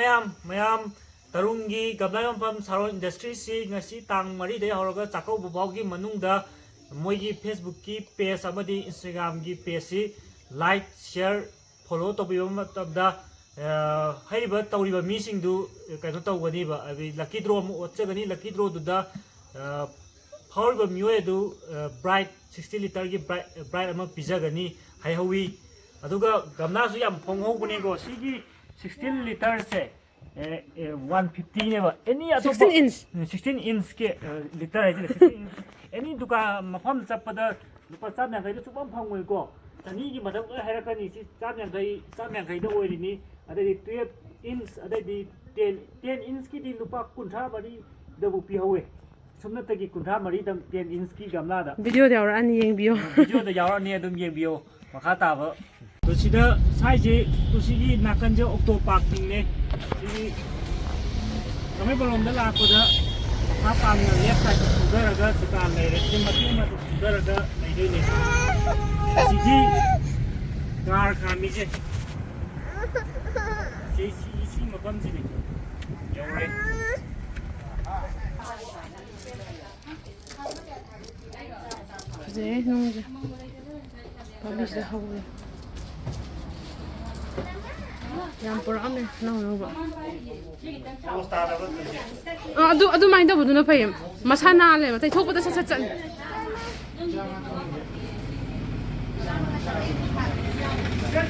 mayam tarungi gamla yonfam saro industry si ngasi tang mari de hwraga chakwba bawgi manungda moigi Facebook ki page amadi Instagram ki page si like share follow tobiba matabda haiba tawriba mising du kaino tawgani ba abi lucky draw mu otchagani lucky draw du da faoraba mioe du Brite 60 litre ki Brite ama pijagani haihawi aduga gamna su yam phonghogune go sigi 16 litre se 150 never any 16 inch ke litre hai 16 inch any duka mafam chapada lupa cham yang kai du chupam phangoi ko tani gi madam hairakani si cham yang kai da oirini adai 12 inch adai 10 inch ki di lupa kunthra bari da bu pi hawe sumna tagi kunthra mari dam 10 inch ki gamla da video da yaura ani yengbiyo video da yaura ni adum yengbiyo makha ta ba to sida size to sigi nakan je octo parking ne sigi kami belum da la ko da ha pang na left side to sudaraga dukan mai re tim mati ma to sudaraga mai dei ne sigi car khami je si mapam ji ne yaure ze nungja publish da hawe yang porame no ba adu mai da buduna phayem masana le matai thokpa da sa chan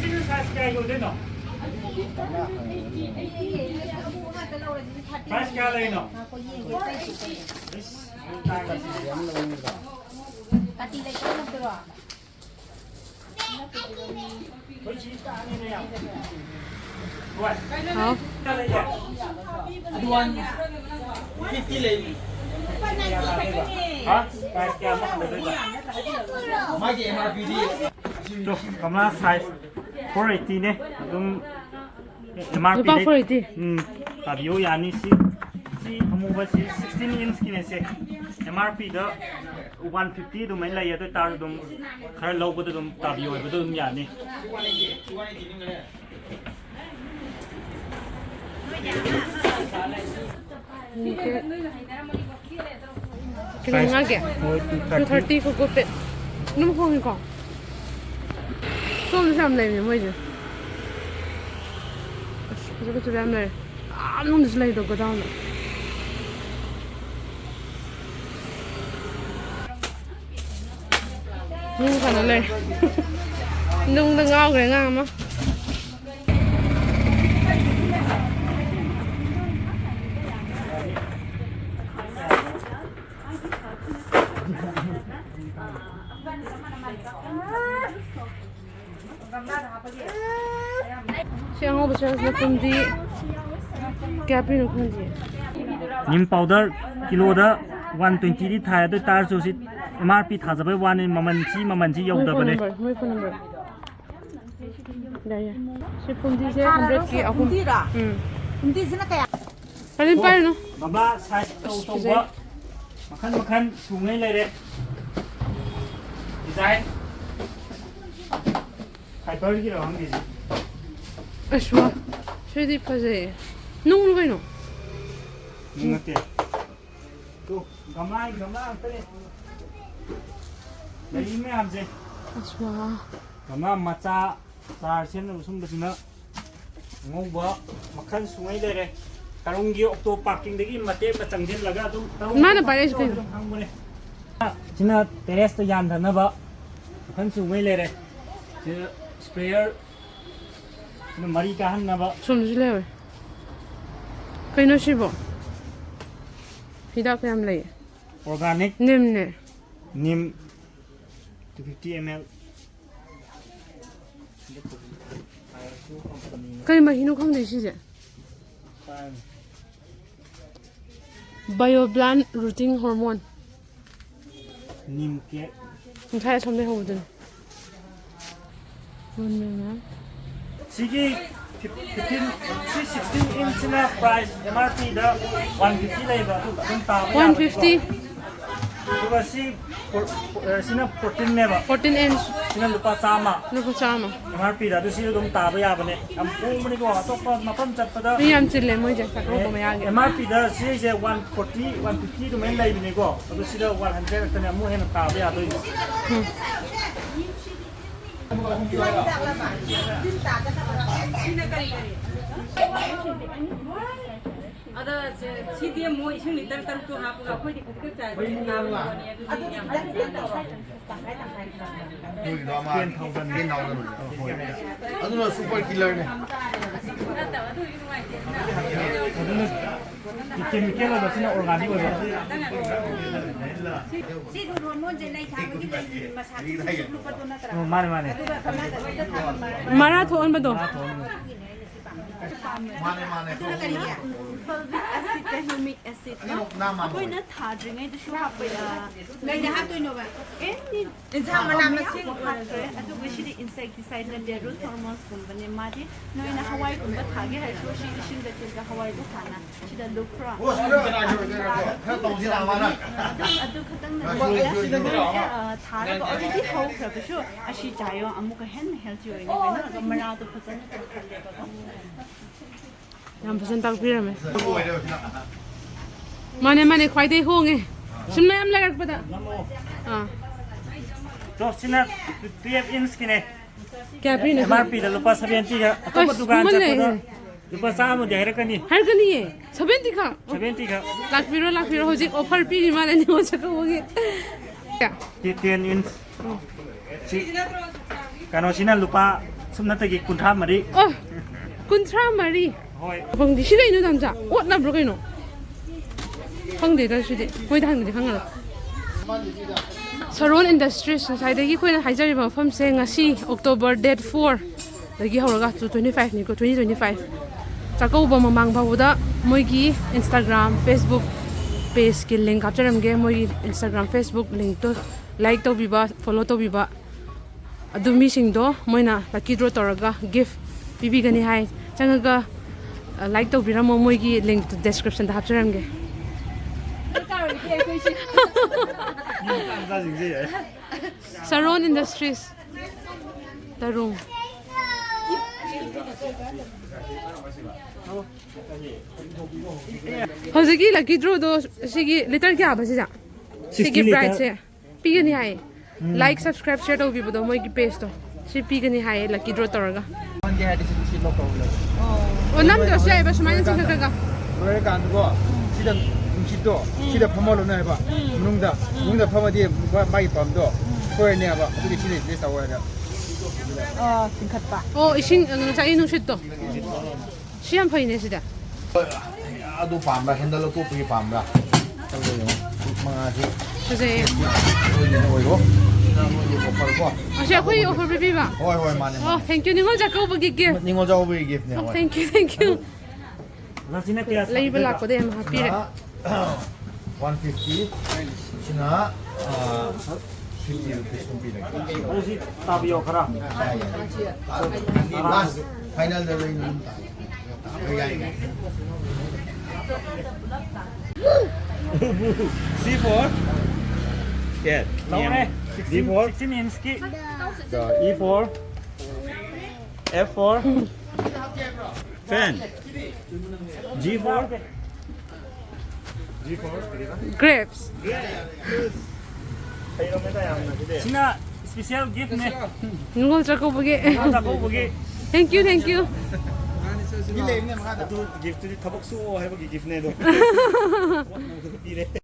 sini size kya yo de no size kya le no Kati le ko no pero. hao Aduan 50 lagi. ha size kya ma de ba Magi MRP di. to kamla size 480 ne adum MRP lupa 480 tabiyo yani si amuba si 16 inch ki ne se MRP da 150 dum mai lai ya to tar dum khar low bu dum tabiyo bu dum yani kilo ngage 230 ko gope num khong ko som sam le mi moi je ko to ram le num dislay do go down nung kana le nung da ngao gre nga ma siang ho bachas na kundi kya pi no kundi nim powder kilo da 120 di thai do tar so si MRP thajabai one maman chi yau da bane my phone number ya ya si kundi se 100 ki ahum Hindi sina kaya. alin pa no gamla size to ba makhan sungai lai re design fiber ki rawang gi ashwa shedi paje nung lu kai no ngate to gamla tare lai me amje ashwa gamla macha tar sen sum basina ngouba makhan sungai lai re tarungi octo parking dagi mate ma changjin laga du mana pare kai china terrace to yan thana ba makhan sungai lai re sprayer no mari ka han na ba som ju le kai no shibo hidak yam le organic nemne nim 250 ml kai ma hinu khong de shi je bioblan rooting hormone nim ke thai som le ho den na sigi 16 inch na price MRP da 150 lai ba tu dum ta 150 Duga si sina 14 neba. 14 inch. Sina lupa sama. Lupa sama. MRP da du sila dum taba ya bane. Am po mani ko atokpa mapam chatpada. Miyam chille mo je chakwba mayage. MRP da si je 140 150 du men lai bine ko. Adu sila 100 tane amu hen taba ya do. ada si dia mau iseng litre taruh tuh apa nggak boleh dikumpul cari taruh Aduda super killer ne. Chemical da sina organic ba. si dulu mau jadi kamu di masak lupa tuh natra Mane. Marathon ba do? Mane. acid ka humic acid no apoy na thadringai da shu hapai ngai dah tu no ba insa mana masin adu gishiri insecticide na dia root hormones kumbane madi no ina hawai kumba thage hai shu shi shin da tilga hawai du khana shida lukra Oh, sudah kena kena tahu sih mana. adu khatang na thara ko adi di hau khra ba shu ashi jayo amuka hen healthy oi na ga mara du phajana ka khalle ba Yang pesan tak pirame. Mana khwai dei honge. Sumna am lagar pada. To sina 12 inch kine. Kya pirne? MRP da lupa 70 ka. Atokpa dukan chatpada. Lupa sama de harakani. Har kani ye. 70 ka. 70 ka. Lak piro hojik offer piri mala ni ho chaka hoge. Kya? 10 inch. Kano sina lupa sumna tagi kuntra mari. Oh. Kuntra mari. Hoi. Bang di sini itu damja. What na bro kaino? Hang de da sidi. Koi da hang de hang la. Saron Industries sai dagi koi na haijari ba fam se ngasi October date 4 dagi hawraga to 25 ni ko 2025. Chakwba mamang bawda moigi Instagram, Facebook page ki link captuream ge moigi Instagram, Facebook link to like to biba, follow to biba. Adu mi sing do moina lucky draw toraga gift bibi gani hai changaga like to biramo moigi link to description da hapcharam ge Saron Industries Tarung Hoziki lucky draw do sigi litre kya ba sija sigi Brite se pigani hai like subscribe share to bibo do moigi page to si pigani hai lucky draw toraga Mandi hadi si local. O nam do sai ba sumai chin ka Mereka kan gua sidan sido sidan pemalu na ba. Manungda pemadi mai pam do. Koi ne ba. Jadi sini dia tahu ada. singkat pa O ising sa inung shit to siam phai ne sida Adu pam lah, handle tu pergi pam lah. Tahu yang mengaji. se Oi ni oi lo. Offer gua. asya khoi offer bi ba Oi mana. oh thank you Ningol Chakwba gi gift Ningol jauh beri gift ni. oh thank you Na sina kaya. lai bala ko de ma pire 150. Sina 50 rupees kumpi lagi. Adu si tabiyo khara. Last final dah ini. C4. Yeah. Laure. D4 16 inch ki. E4 F4 fan G4 grapes sina special gift ne Ningol Chakwba gi Chakwba gi thank you atu gift di thabak su hai ba gi gift ne do